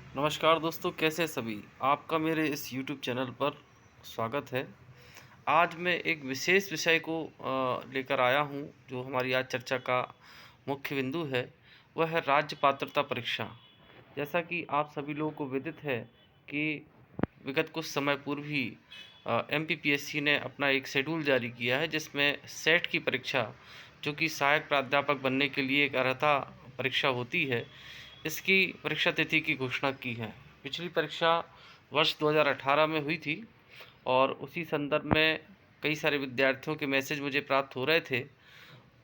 नमस्कार दोस्तों, कैसे हैं सभी। आपका मेरे इस YouTube चैनल पर स्वागत है। आज मैं एक विशेष विषय को लेकर आया हूँ, जो हमारी आज चर्चा का मुख्य बिंदु है। वह है राज्य पात्रता परीक्षा। जैसा कि आप सभी लोगों को विदित है कि विगत कुछ समय पूर्व ही MPPSC ने अपना एक शेड्यूल जारी किया है, जिसमें सेट की परीक्षा, जो कि सहायक प्राध्यापक बनने के लिए एक अर्हता परीक्षा होती है, इसकी परीक्षा तिथि की घोषणा की है। पिछली परीक्षा वर्ष 2018 में हुई थी और उसी संदर्भ में कई सारे विद्यार्थियों के मैसेज मुझे प्राप्त हो रहे थे।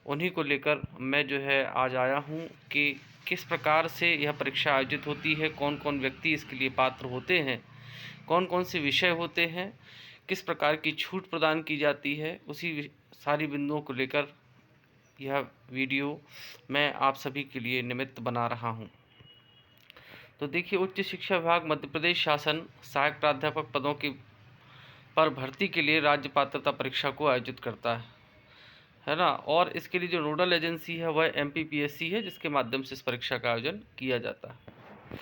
उन्हीं को लेकर मैं जो है आज आया हूँ कि किस प्रकार से यह परीक्षा आयोजित होती है, कौन-कौन व्यक्ति इसके लिए पात्र होते हैं, कौन-कौन से विषय होते हैं, किस प्रकार की छूट प्रदान की जाती है, उसी सारी बिंदुओं को लेकर यह वीडियो मैं आप सभी के लिए निमित्त बना रहा हूँ। तो देखिए, उच्च शिक्षा विभाग मध्य प्रदेश शासन सहायक प्राध्यापक पदों की पर भर्ती के लिए राज्य पात्रता परीक्षा को आयोजित करता है ना। और इसके लिए जो नोडल एजेंसी है वह MPPSC है, जिसके माध्यम से इस परीक्षा का आयोजन किया जाता है।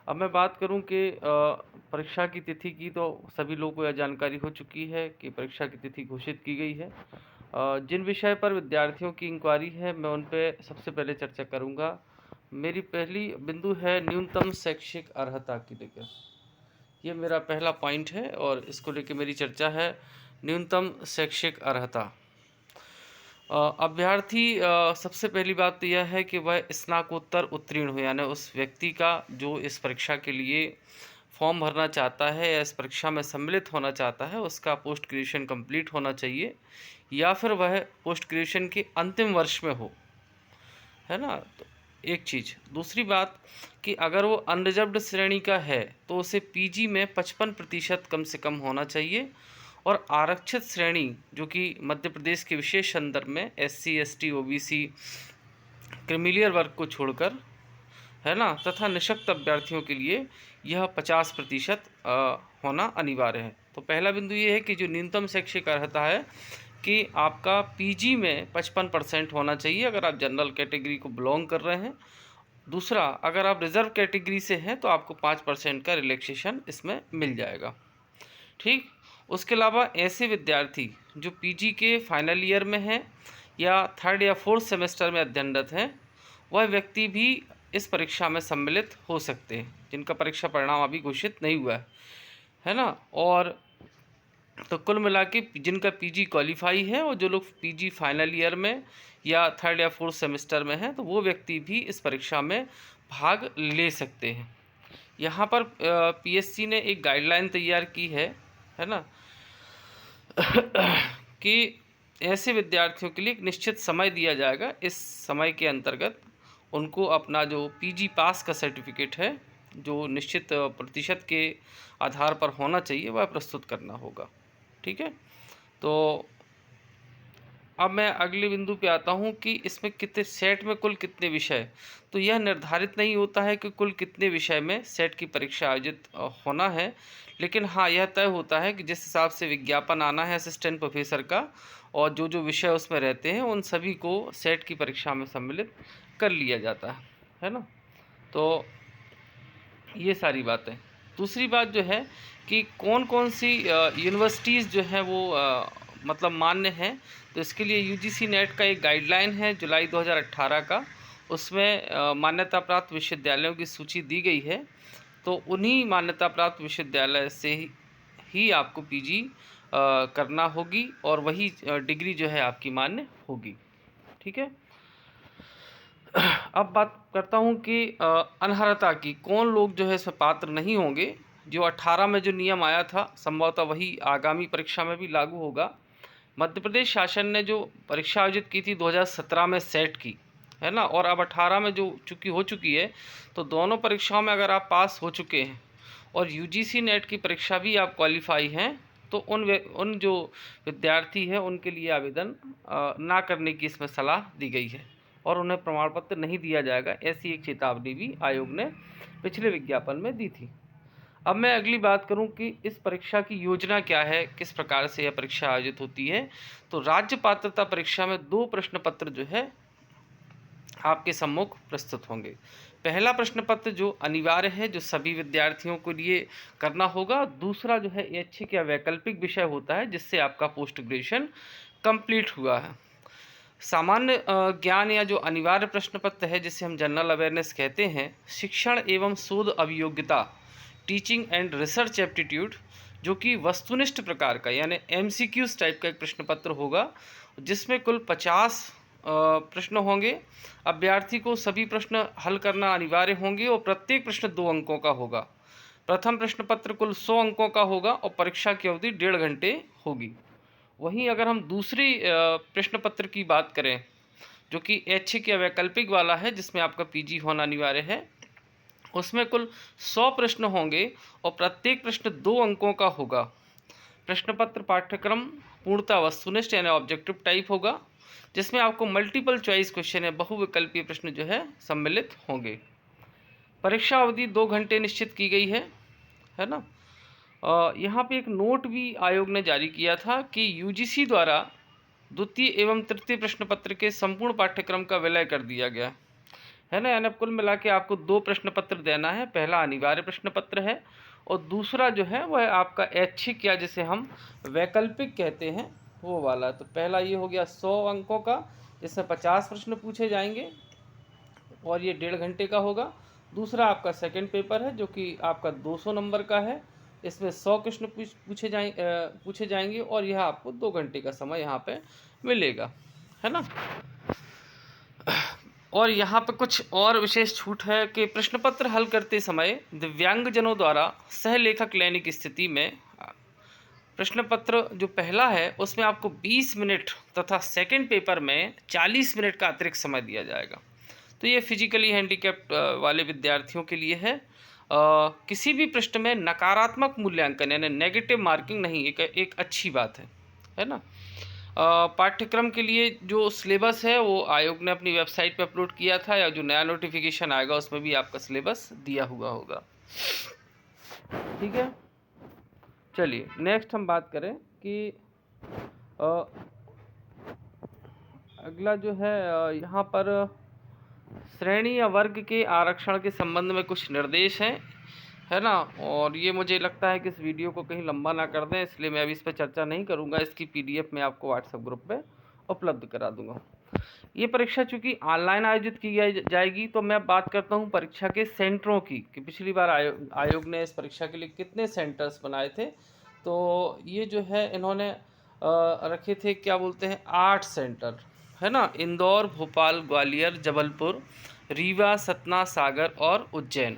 अब मैं बात करूं कि परीक्षा की तिथि की, तो सभी लोगों को यह जानकारी हो चुकी है कि परीक्षा की तिथि घोषित की गई है। जिन विषय पर विद्यार्थियों की इंक्वायरी है, मैं उन पे सबसे पहले चर्चा करूंगा। मेरी पहली बिंदु है न्यूनतम शैक्षिक अर्हता की लेकर। ये मेरा पहला पॉइंट है और इसको लेकर मेरी चर्चा है न्यूनतम शैक्षिक अर्हता। अभ्यर्थी सबसे पहली बात तो यह है कि वह स्नातकोत्तर उत्तीर्ण हो, यानी उस व्यक्ति का जो इस परीक्षा के लिए फॉर्म भरना चाहता है या इस परीक्षा में सम्मिलित होना चाहता है, उसका पोस्ट ग्रेजुएशन कंप्लीट होना चाहिए, या फिर वह पोस्ट ग्रेजुएशन के अंतिम वर्ष में हो, है ना। तो एक चीज़। दूसरी बात कि अगर वो अनरिजर्व्ड श्रेणी का है तो उसे PG में 55% कम से कम होना चाहिए, और आरक्षित श्रेणी जो कि मध्य प्रदेश के विशेष संदर्भ में SC ST OBC क्रीमिलियर वर्ग को छोड़कर, है ना, तथा निःशक्त अभ्यर्थियों के लिए यह 50% होना अनिवार्य है। तो पहला बिंदु ये है कि जो न्यूनतम शैक्षिक अर्हता है कि आपका PG में 55% होना चाहिए अगर आप जनरल कैटेगरी को बिलोंग कर रहे हैं। दूसरा, अगर आप रिजर्व कैटेगरी से हैं तो आपको 5% का रिलैक्सेशन इसमें मिल जाएगा। ठीक। उसके अलावा ऐसे विद्यार्थी जो PG के फाइनल ईयर में हैं या थर्ड या फोर्थ सेमेस्टर में अध्ययनरत हैं, वह व्यक्ति भी इस परीक्षा में सम्मिलित हो सकते हैं, जिनका परीक्षा परिणाम अभी घोषित नहीं हुआ है ना। और तो कुल मिला के जिनका PG क्वालिफाई है और जो लोग PG फाइनल ईयर में या थर्ड या फोर्थ सेमेस्टर में हैं, तो वो व्यक्ति भी इस परीक्षा में भाग ले सकते हैं। यहाँ पर PSC ने एक गाइडलाइन तैयार की है ना, कि ऐसे विद्यार्थियों के लिए एक निश्चित समय दिया जाएगा। इस समय के अंतर्गत उनको अपना जो PG पास का सर्टिफिकेट है, जो निश्चित प्रतिशत के आधार पर होना चाहिए, वह प्रस्तुत करना होगा। ठीक है। तो अब मैं अगले बिंदु पे आता हूँ कि इसमें कितने सेट में कुल कितने विषय। तो यह निर्धारित नहीं होता है कि कुल कितने विषय में सेट की परीक्षा आयोजित होना है, लेकिन हाँ, यह तय होता है कि जिस हिसाब से विज्ञापन आना है असिस्टेंट प्रोफेसर का, और जो जो विषय उसमें रहते हैं उन सभी को सेट की परीक्षा में सम्मिलित कर लिया जाता है ना। तो ये सारी बातें। दूसरी बात जो है कि कौन कौन सी यूनिवर्सिटीज़ जो हैं वो मतलब मान्य हैं, तो इसके लिए UGC नेट का एक गाइडलाइन है जुलाई 2018 का। उसमें मान्यता प्राप्त विश्वविद्यालयों की सूची दी गई है। तो उन्हीं मान्यता प्राप्त विश्वविद्यालय से ही आपको PG करना होगी, और वही डिग्री जो है आपकी मान्य होगी। ठीक है। अब बात करता हूँ कि अनर्हता की, कौन लोग जो है इसमें पात्र नहीं होंगे। जो 18 में जो नियम आया था, संभवतः वही आगामी परीक्षा में भी लागू होगा। मध्य प्रदेश शासन ने जो परीक्षा आयोजित की थी 2017 में सेट की, है ना, और अब 18 में जो हो चुकी है, तो दोनों परीक्षाओं में अगर आप पास हो चुके हैं और UGC नेट की परीक्षा भी आप क्वालिफाई हैं, तो उन जो विद्यार्थी हैं उनके लिए आवेदन ना करने की इसमें सलाह दी गई है, और उन्हें प्रमाण पत्र नहीं दिया जाएगा, ऐसी एक चेतावनी भी आयोग ने पिछले विज्ञापन में दी थी। अब मैं अगली बात करूं कि इस परीक्षा की योजना क्या है, किस प्रकार से यह परीक्षा आयोजित होती है। तो राज्य पात्रता परीक्षा में 2 प्रश्न पत्र जो है आपके सम्मुख प्रस्तुत होंगे। पहला प्रश्न पत्र जो अनिवार्य है, जो सभी विद्यार्थियों के लिए करना होगा। दूसरा जो है ऐच्छिक या वैकल्पिक विषय होता है जिससे आपका पोस्ट ग्रेजुएशन कंप्लीट हुआ है। सामान्य ज्ञान या जो अनिवार्य प्रश्न पत्र है जिसे हम जनरल अवेयरनेस कहते हैं, शिक्षण एवं शोध अभियोग्यता, टीचिंग एंड रिसर्च एप्टीट्यूड, जो कि वस्तुनिष्ठ प्रकार का यानी एमसीक्यूज टाइप का एक प्रश्न पत्र होगा, जिसमें कुल 50 प्रश्न होंगे। अभ्यर्थी को सभी प्रश्न हल करना अनिवार्य होंगे और प्रत्येक प्रश्न 2 अंकों का होगा। प्रथम प्रश्न पत्र कुल 100 अंकों का होगा और परीक्षा की अवधि 1.5 घंटे होगी। वहीं अगर हम दूसरी प्रश्न पत्र की बात करें, जो कि ऐच्छिक या वैकल्पिक वाला है, जिसमें आपका पीजी होना अनिवार्य है, उसमें कुल 100 प्रश्न होंगे और प्रत्येक प्रश्न 2 अंकों का होगा। प्रश्न पत्र पाठ्यक्रम पूर्णतः वस्तुनिष्ठ यानी ऑब्जेक्टिव टाइप होगा, जिसमें आपको मल्टीपल चॉइस क्वेश्चन या बहुविकल्पीय प्रश्न जो है सम्मिलित होंगे। परीक्षा अवधि 2 घंटे निश्चित की गई है ना। यहाँ पे एक नोट भी आयोग ने जारी किया था कि यूजीसी द्वारा द्वितीय एवं तृतीय प्रश्न पत्र के संपूर्ण पाठ्यक्रम का विलय कर दिया गया है ना। यानी कुल मिला के आपको 2 प्रश्न पत्र देना है। पहला अनिवार्य प्रश्न पत्र है और दूसरा जो है वह आपका ऐच्छिक या जिसे हम वैकल्पिक कहते हैं वो वाला। तो पहला ये हो गया 100 अंकों का, जिसमें 50 प्रश्न पूछे जाएंगे और ये 1.5 घंटे का होगा। दूसरा आपका सेकंड पेपर है जो कि आपका 200 नंबर का है, इसमें 100 प्रश्न पूछे जाएंगे और यह आपको 2 घंटे का समय यहाँ पे मिलेगा, है ना। और यहाँ पे कुछ और विशेष छूट है कि प्रश्न पत्र हल करते समय दिव्यांगजनों द्वारा सहलेखक लेने की स्थिति में प्रश्न पत्र जो पहला है उसमें आपको 20 मिनट तथा सेकंड पेपर में 40 मिनट का अतिरिक्त समय दिया जाएगा। तो ये फिजिकली हैंडीकैप्ड वाले विद्यार्थियों के लिए है। किसी भी प्रश्न में नकारात्मक मूल्यांकन यानी नेगेटिव मार्किंग नहीं, एक अच्छी बात है ना। पाठ्यक्रम के लिए जो सिलेबस है वो आयोग ने अपनी वेबसाइट पर अपलोड किया था, या जो नया नोटिफिकेशन आएगा उसमें भी आपका सिलेबस दिया हुआ होगा। ठीक है, चलिए नेक्स्ट हम बात करें कि अगला जो है यहाँ पर श्रेणी या वर्ग के आरक्षण के संबंध में कुछ निर्देश हैं, है ना। और ये मुझे लगता है कि इस वीडियो को कहीं लंबा ना कर दें, इसलिए मैं अभी इस पर चर्चा नहीं करूँगा। इसकी पीडीएफ मैं आपको व्हाट्सएप ग्रुप पे उपलब्ध करा दूँगा। ये परीक्षा चूँकि ऑनलाइन आयोजित की जाएगी, तो मैं बात करता हूँ परीक्षा के सेंटरों की कि पिछली बार आयोग ने इस परीक्षा के लिए कितने सेंटर्स बनाए थे। तो ये जो है इन्होंने रखे थे, क्या बोलते हैं, 8 सेंटर, है ना। इंदौर, भोपाल, ग्वालियर, जबलपुर, रीवा, सतना, सागर और उज्जैन,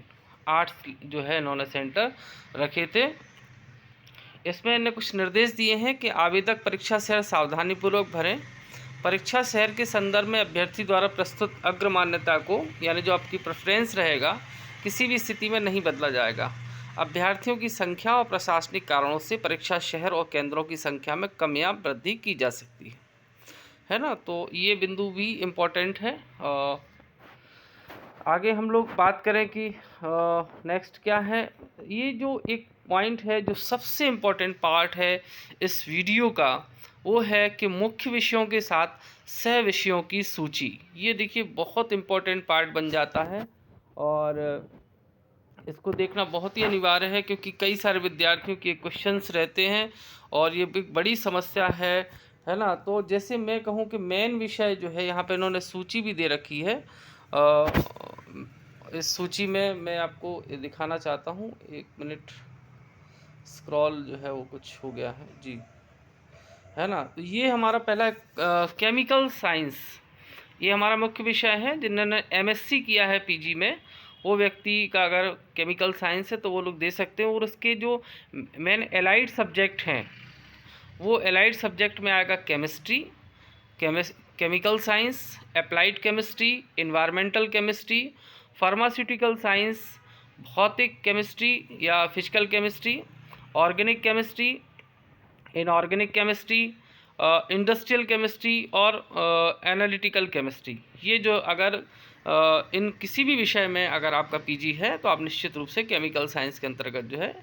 8 जो है इन्होंने सेंटर रखे थे। इसमें इन्हें कुछ निर्देश दिए हैं कि आवेदक परीक्षा शहर सावधानीपूर्वक भरें। परीक्षा शहर के संदर्भ में अभ्यर्थी द्वारा प्रस्तुत अग्रमान्यता को, यानी जो आपकी प्रेफरेंस रहेगा, किसी भी स्थिति में नहीं बदला जाएगा। अभ्यर्थियों की संख्या और प्रशासनिक कारणों से परीक्षा शहर और केंद्रों की संख्या में कम या वृद्धि की जा सकती है ना। तो ये बिंदु भी इम्पोर्टेंट है। आगे हम लोग बात करें कि नेक्स्ट क्या है। ये जो एक पॉइंट है जो सबसे इम्पोर्टेंट पार्ट है इस वीडियो का, वो है कि मुख्य विषयों के साथ सह विषयों की सूची। ये देखिए बहुत इम्पोर्टेंट पार्ट बन जाता है और इसको देखना बहुत ही अनिवार्य है, क्योंकि कई सारे विद्यार्थियों के क्वेश्चंस रहते हैं और ये एक बड़ी समस्या है ना। तो जैसे मैं कहूँ कि मेन विषय जो है, यहाँ पे इन्होंने सूची भी दे रखी है। इस सूची में मैं आपको दिखाना चाहता हूँ, 1 मिनट, स्क्रॉल जो है वो कुछ हो गया है जी, है ना। तो ये हमारा पहला केमिकल साइंस, ये हमारा मुख्य विषय है। जिन्होंने एमएससी किया है पीजी में, वो व्यक्ति का अगर केमिकल साइंस है तो वो लोग दे सकते हैं। और उसके जो मेन एलाइड सब्जेक्ट हैं, वो एलाइड सब्जेक्ट में आएगा chemistry, chemical science, applied chemistry, environmental chemistry, pharmaceutical science, भौतिक केमिस्ट्री या physical chemistry, organic chemistry, inorganic chemistry, industrial chemistry और एनालिटिकल केमिस्ट्री। ये जो अगर इन किसी भी विषय में अगर आपका पीजी है तो आप निश्चित रूप से केमिकल साइंस के अंतर्गत जो है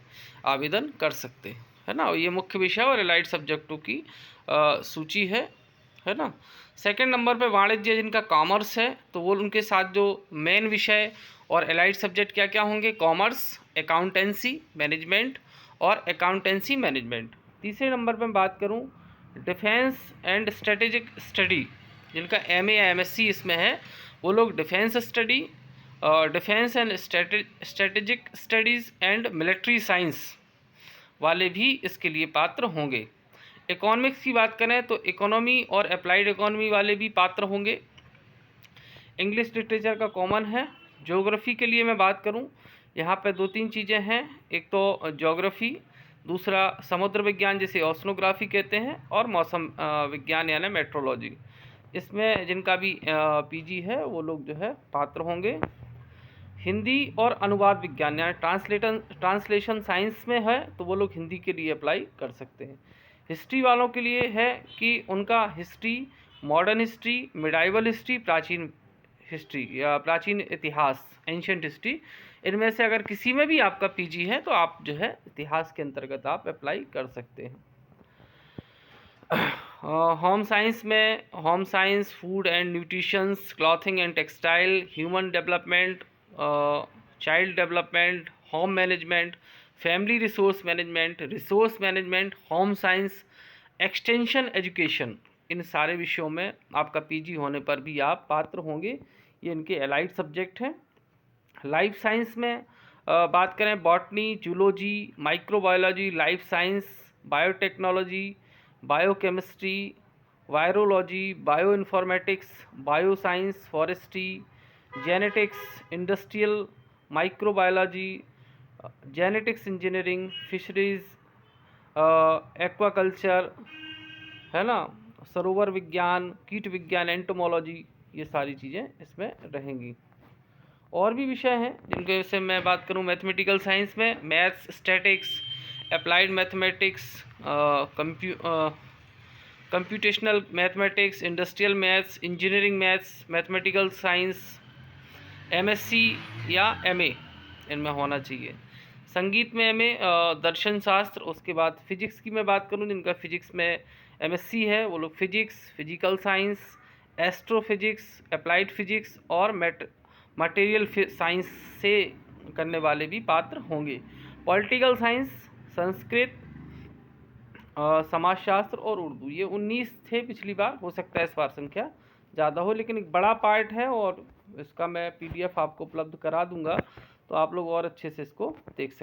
आवेदन कर सकते हैं, है ना। ये मुख्य विषय और एलाइड सब्जेक्टों की सूची है ना। सेकंड नंबर पे वाणिज्य, जिनका कॉमर्स है, तो वो उनके साथ जो मेन विषय और एलाइड सब्जेक्ट क्या क्या होंगे? कॉमर्स, अकाउंटेंसी मैनेजमेंट और अकाउंटेंसी मैनेजमेंट। तीसरे नंबर पर मैं बात करूं डिफेंस एंड स्ट्रेटेजिक स्टडी, जिनका एमए या एमएससी इसमें है, वो लोग defence study, defence and strategic studies and military science वाले भी इसके लिए पात्र होंगे। इकोनॉमिक्स की बात करें तो इकोनॉमी और अप्लाइड इकोनॉमी वाले भी पात्र होंगे। इंग्लिश लिटरेचर का कॉमन है। ज्योग्राफी के लिए मैं बात करूं, यहाँ पे 2-3 चीज़ें हैं। एक तो ज्योग्राफी, दूसरा समुद्र विज्ञान जिसे ओशनोग्राफी कहते हैं, और मौसम विज्ञान यानी मेट्रोलॉजी। इसमें जिनका भी पीजी है वो लोग जो है पात्र होंगे। हिंदी और अनुवाद विज्ञान यानी ट्रांसलेशन साइंस में है तो वो लोग हिंदी के लिए अप्लाई कर सकते हैं। हिस्ट्री वालों के लिए है कि उनका history, modern history, medieval history, प्राचीन हिस्ट्री या प्राचीन इतिहास, एंशियंट हिस्ट्री, इनमें से अगर किसी में भी आपका पीजी है तो आप जो है इतिहास के अंतर्गत आप अप्लाई कर सकते हैं। होम साइंस में home science, food and nutritions, clothing and textile, human development, child development, home management, family resource management, home science, extension education, इन सारे विषयों में आपका पीजी होने पर भी आप पात्र होंगे। ये इनके एलाइड सब्जेक्ट हैं। लाइफ साइंस में बात करें botany, zoology, microbiology, life science, biotechnology, biochemistry, virology, bio informatics, bio science, forestry, genetics, industrial microbiology, genetics engineering, fisheries, aquaculture, है ना, सरोवर विज्ञान, कीट विज्ञान, एंटोमोलॉजी, ये सारी चीज़ें इसमें रहेंगी। और भी विषय हैं जिनके विषय मैं बात करूं, मैथमेटिकल साइंस में maths, statics, applied mathematics, computational mathematics, industrial maths, engineering maths, mathematical science, MSc या एमए इनमें होना चाहिए। संगीत में एमए, दर्शन शास्त्र, उसके बाद फिजिक्स की मैं बात करूं जिनका फिजिक्स में एमएससी है वो लोग physics, physical science, astrophysics, applied physics और मटेरियल साइंस से करने वाले भी पात्र होंगे। पॉलिटिकल साइंस, संस्कृत, समाजशास्त्र और उर्दू, ये 19 थे पिछली बार, हो सकता है इस बार संख्या ज़्यादा हो, लेकिन एक बड़ा पार्ट है और इसका मैं पीडीएफ आपको उपलब्ध करा दूंगा तो आप लोग और अच्छे से इसको देख सकते हैं।